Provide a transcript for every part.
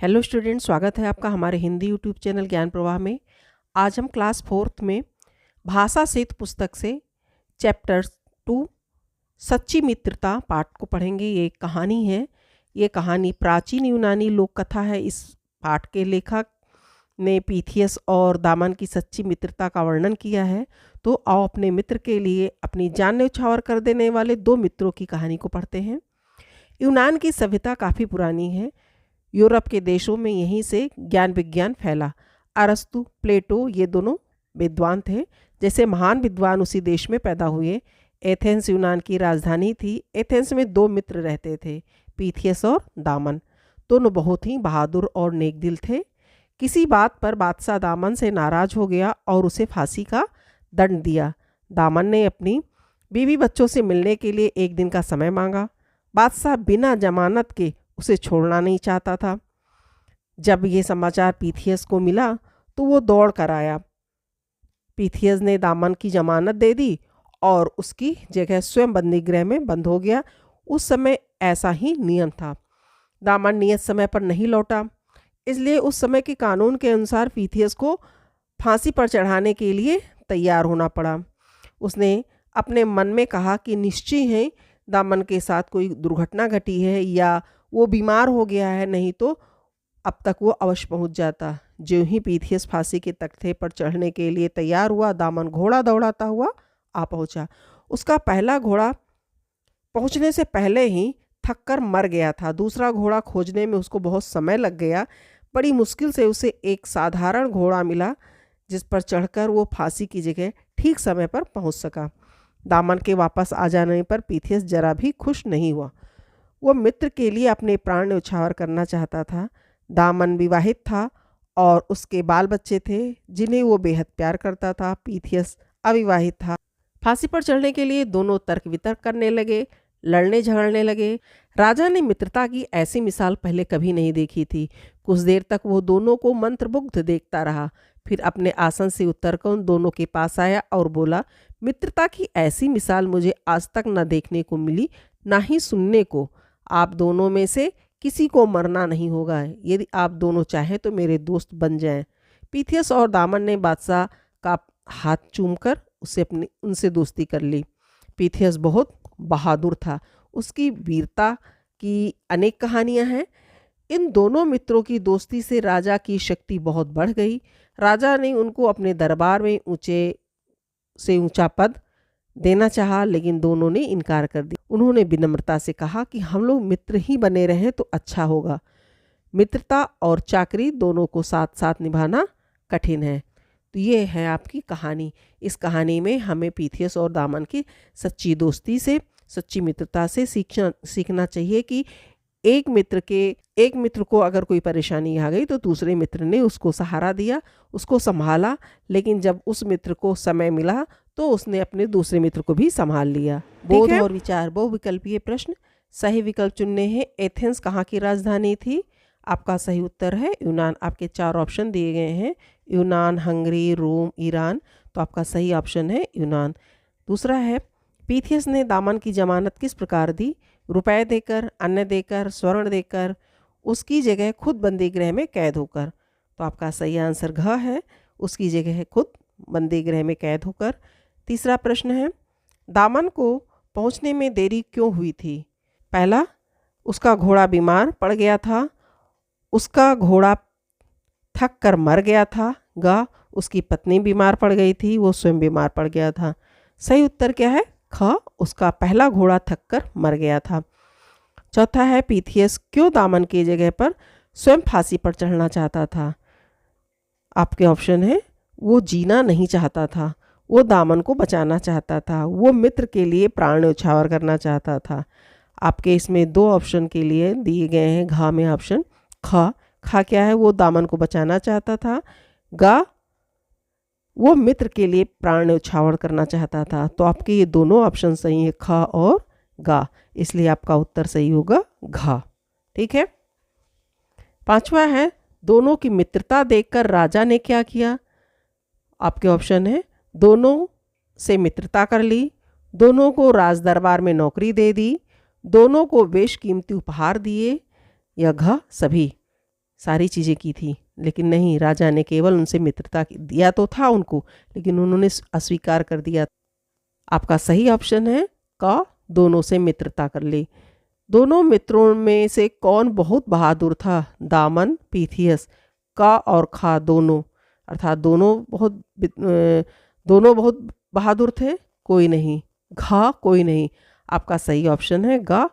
Hello student, स्वागत है आपका हमारे हिंदी यूट्यूब चैनल ज्ञान प्रवाह में। आज हम क्लास 4th में भाषा सेतु पुस्तक से चैप्टर 2 सच्ची मित्रता पाठ को पढ़ेंगे। ये एक कहानी है। ये कहानी प्राचीन यूनानी लोक कथा है। इस पाठ के लेखक ने पीथियस और दामन की सच्ची मित्रता का वर्णन किया है। तो आओ अपने मित्र के लिए अपनी जान न्यौछावर कर देने वाले दो मित्रों की कहानी को पढ़ते हैं। यूनान की सभ्यता काफ़ी पुरानी है। यूरोप के देशों में यहीं से ज्ञान विज्ञान फैला। अरस्तु, प्लेटो ये दोनों विद्वान थे। जैसे महान विद्वान उसी देश में पैदा हुए। एथेंस यूनान की राजधानी थी। एथेंस में दो मित्र रहते थे, पीथियस और दामन। दोनों बहुत ही बहादुर और नेक दिल थे। किसी बात पर बादशाह दामन से नाराज हो गया और उसे फांसी का दंड दिया। दामन ने अपनी बीवी बच्चों से मिलने के लिए एक दिन का समय मांगा। बादशाह बिना जमानत के उसे छोड़ना नहीं चाहता था। जब ये समाचार पीथियस को मिला तो वो दौड़ कर आया। पीथियस ने दामन की जमानत दे दी और उसकी जगह स्वयं बंदीगृह में बंद हो गया। उस समय ऐसा ही नियम था। दामन नियत समय पर नहीं लौटा, इसलिए उस समय के कानून के अनुसार पीथियस को फांसी पर चढ़ाने के लिए तैयार होना पड़ा। उसने अपने मन में कहा कि निश्चय है दामन के साथ कोई दुर्घटना घटी है या वो बीमार हो गया है, नहीं तो अब तक वो अवश्य पहुंच जाता। जो ही पीथियस फांसी के तख्ते पर चढ़ने के लिए तैयार हुआ, दामन घोड़ा दौड़ाता हुआ आ पहुंचा। उसका पहला घोड़ा पहुंचने से पहले ही थक कर मर गया था। दूसरा घोड़ा खोजने में उसको बहुत समय लग गया। बड़ी मुश्किल से उसे एक साधारण घोड़ा मिला जिस पर चढ़कर वो फांसी की जगह ठीक समय पर पहुंच सका। दामन के वापस आ जाने पर पीथियस जरा भी खुश नहीं हुआ। वो मित्र के लिए अपने प्राण न्यौछावर करना चाहता था। दामन विवाहित था और उसके बाल बच्चे थे जिन्हें वो बेहद प्यार करता था। पीथियस अविवाहित था। फांसी पर चढ़ने के लिए दोनों तर्क वितर्क करने लगे, लड़ने झगड़ने लगे। राजा ने मित्रता की ऐसी मिसाल पहले कभी नहीं देखी थी। कुछ देर तक वो दोनों को मंत्रमुग्ध देखता रहा। फिर अपने आसन से उतरकर उन दोनों के पास आया और बोला, मित्रता की ऐसी मिसाल मुझे आज तक न देखने को मिली, ना ही सुनने को। आप दोनों में से किसी को मरना नहीं होगा। यदि आप दोनों चाहें तो मेरे दोस्त बन जाएं। पीथियस और दामन ने बादशाह का हाथ चूमकर उनसे दोस्ती कर ली। पीथियस बहुत बहादुर था। उसकी वीरता की अनेक कहानियां हैं। इन दोनों मित्रों की दोस्ती से राजा की शक्ति बहुत बढ़ गई। राजा ने उनको अपने दरबार में ऊंचे से ऊंचा पद देना चाहा, लेकिन दोनों ने इनकार कर दिया। उन्होंने विनम्रता से कहा कि हम लोग मित्र ही बने रहें तो अच्छा होगा। मित्रता और चाकरी दोनों को साथ साथ निभाना कठिन है। तो ये है आपकी कहानी। इस कहानी में हमें पीथियस और दामन की सच्ची दोस्ती से, सच्ची मित्रता से सीखना चाहिए कि एक मित्र को अगर कोई परेशानी आ गई तो दूसरे मित्र ने उसको सहारा दिया, उसको संभाला। लेकिन जब उस मित्र को समय मिला तो उसने अपने दूसरे मित्र को भी संभाल लिया। बोध और विचार बहुविकल्पीय प्रश्न। सही विकल्प चुनने हैं। एथेंस कहाँ की राजधानी थी? आपका सही उत्तर है यूनान। आपके 4 ऑप्शन दिए गए हैं, यूनान, हंगरी, रोम, ईरान। तो आपका सही ऑप्शन है यूनान। दूसरा है, पीथियस ने दामन की जमानत किस प्रकार दी? रुपए देकर, अन्न देकर, स्वर्ण देकर, उसकी जगह खुद बंदीगृह में कैद होकर। तो आपका सही आंसर घ है, उसकी जगह खुद बंदीगृह में कैद होकर। तीसरा प्रश्न है, दामन को पहुंचने में देरी क्यों हुई थी? पहला, उसका घोड़ा बीमार पड़ गया था। उसका घोड़ा थक कर मर गया था। ग, उसकी पत्नी बीमार पड़ गई थी, वो स्वयं बीमार पड़ गया था। सही उत्तर क्या है? ख, उसका पहला घोड़ा थक कर मर गया था। चौथा है, पीथियस क्यों दामन की जगह पर स्वयं फांसी पर चढ़ना चाहता था? आपके ऑप्शन है, वो जीना नहीं चाहता था, वो दामन को बचाना चाहता था, वो मित्र के लिए प्राण न्यौछावर करना चाहता था। आपके इसमें 2 ऑप्शन के लिए दिए गए हैं। घ में ऑप्शन ख क्या है? वो दामन को बचाना चाहता था। ग, वो मित्र के लिए प्राण न्यौछावर करना चाहता था। तो आपके ये दोनों ऑप्शन सही है, ख और ग, इसलिए आपका उत्तर सही होगा घ। ठीक है। 5वां है, दोनों की मित्रता देखकर राजा ने क्या किया? आपके ऑप्शन है, दोनों से मित्रता कर ली, दोनों को राज दरबार में नौकरी दे दी, दोनों को बेशकीमती उपहार दिए, या घ सभी। सारी चीज़ें की थी, लेकिन नहीं, राजा ने केवल उनसे मित्रता दिया तो था उनको, लेकिन उन्होंने अस्वीकार कर दिया। आपका सही ऑप्शन है क, दोनों से मित्रता कर ली। दोनों मित्रों में से कौन बहुत बहादुर था? दामन, पीथियस। का और खा दोनों, अर्थात दोनों बहुत बहादुर थे? कोई नहीं। घा, कोई नहीं। आपका सही ऑप्शन है गा,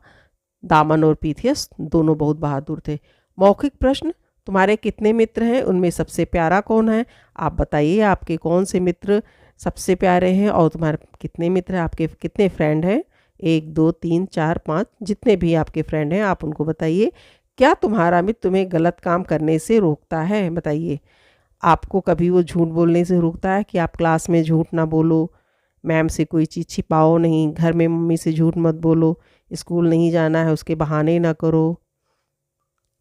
दामन और पीथियस दोनों बहुत बहादुर थे। मौखिक प्रश्न, तुम्हारे कितने मित्र हैं? उनमें सबसे प्यारा कौन है? आप बताइए आपके कौन से मित्र सबसे प्यारे हैं और तुम्हारे कितने मित्र हैं, आपके कितने फ्रेंड हैं? 1 2 3 4 5, जितने भी आपके फ्रेंड हैं आप उनको बताइए। क्या तुम्हारा मित्र तुम्हें गलत काम करने से रोकता है? बताइए। आपको कभी वो झूठ बोलने से रोकता है कि आप क्लास में झूठ ना बोलो, मैम से कोई चीज़ छिपाओ नहीं, घर में मम्मी से झूठ मत बोलो, स्कूल नहीं जाना है उसके बहाने ना करो,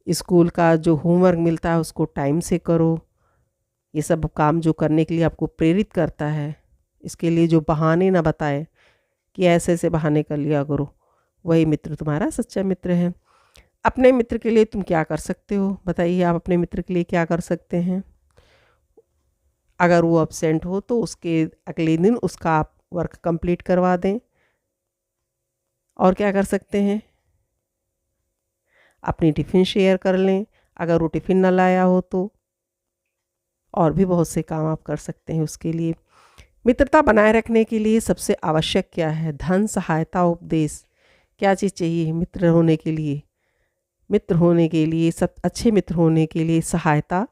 स्कूल का जो होमवर्क मिलता है उसको टाइम से करो। ये सब काम जो करने के लिए आपको प्रेरित करता है, इसके लिए जो बहाने ना बताए कि ऐसे ऐसे बहाने कर लिया करो, वही मित्र तुम्हारा सच्चा मित्र है। अपने मित्र के लिए तुम क्या कर सकते हो? बताइए आप अपने मित्र के लिए क्या कर सकते हैं? अगर वो अब्सेंट हो तो उसके अगले दिन उसका आप वर्क कंप्लीट करवा दें। और क्या कर सकते हैं? अपनी टिफ़िन शेयर कर लें अगर वो टिफ़िन ना लाया हो तो। और भी बहुत से काम आप कर सकते हैं उसके लिए। मित्रता बनाए रखने के लिए सबसे आवश्यक क्या है? धन, सहायता, उपदेश। क्या चीज़ चाहिए मित्र होने के लिए? मित्र होने के लिए, सब अच्छे मित्र होने के लिए सहायता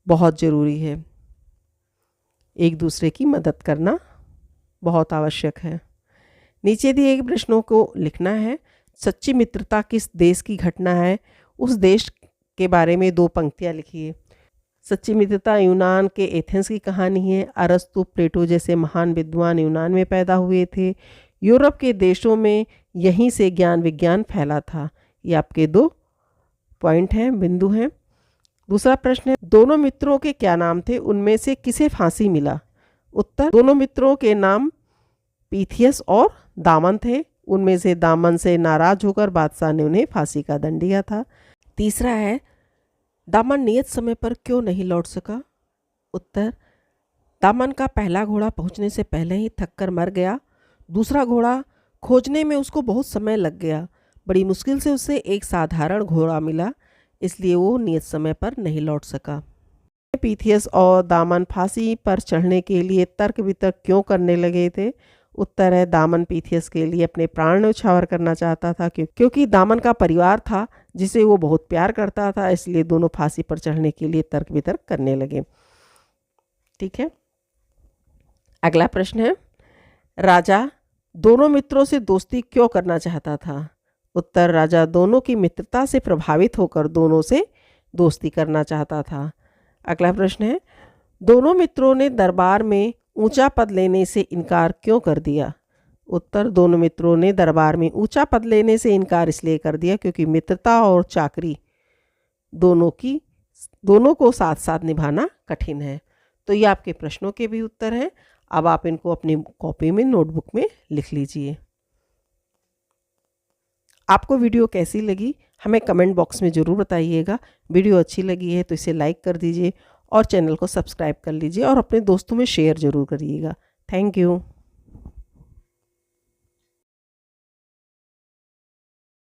बहुत ज़रूरी है। एक दूसरे की मदद करना बहुत आवश्यक है। नीचे दिए गए प्रश्नों को लिखना है। सच्ची मित्रता किस देश की घटना है? उस देश के बारे में 2 पंक्तियाँ लिखिए। सच्ची मित्रता यूनान के एथेंस की कहानी है। अरस्तु, प्लेटो जैसे महान विद्वान यूनान में पैदा हुए थे। यूरोप के देशों में यहीं से ज्ञान विज्ञान फैला था। ये आपके 2 पॉइंट हैं, बिंदु हैं। दूसरा प्रश्न है, दोनों मित्रों के क्या नाम थे? उनमें से किसे फांसी मिला? उत्तर, दोनों मित्रों के नाम पीथियस और दामन थे। उनमें से दामन से नाराज होकर बादशाह ने उन्हें फांसी का दंड दिया था। तीसरा है, दामन नियत समय पर क्यों नहीं लौट सका? उत्तर, दामन का पहला घोड़ा पहुंचने से पहले ही थककर मर गया। दूसरा घोड़ा खोजने में उसको बहुत समय लग गया। बड़ी मुश्किल से उसे एक साधारण घोड़ा मिला, इसलिए वो नियत समय पर नहीं लौट सका। पीथियस और दामन फांसी पर चढ़ने के लिए तर्क वितर्क क्यों करने लगे थे? उत्तर है, दामन पीथियस के लिए अपने प्राण न्यौछावर करना चाहता था, क्योंकि दामन का परिवार था जिसे वो बहुत प्यार करता था, इसलिए दोनों फांसी पर चढ़ने के लिए तर्क वितर्क करने लगे। ठीक है, अगला प्रश्न है, राजा दोनों मित्रों से दोस्ती क्यों करना चाहता था? उत्तर, राजा दोनों की मित्रता से प्रभावित होकर दोनों से दोस्ती करना चाहता था। अगला प्रश्न है, दोनों मित्रों ने दरबार में ऊंचा पद लेने से इनकार क्यों कर दिया? उत्तर, दोनों मित्रों ने दरबार में ऊंचा पद लेने से इनकार इसलिए कर दिया क्योंकि मित्रता और चाकरी दोनों को साथ साथ निभाना कठिन है। तो ये आपके प्रश्नों के भी उत्तर हैं। अब आप इनको अपनी कॉपी में, नोटबुक में लिख लीजिए। आपको वीडियो कैसी लगी हमें कमेंट बॉक्स में ज़रूर बताइएगा। वीडियो अच्छी लगी है तो इसे लाइक कर दीजिए और चैनल को सब्सक्राइब कर लीजिए और अपने दोस्तों में शेयर ज़रूर करिएगा। Thank you.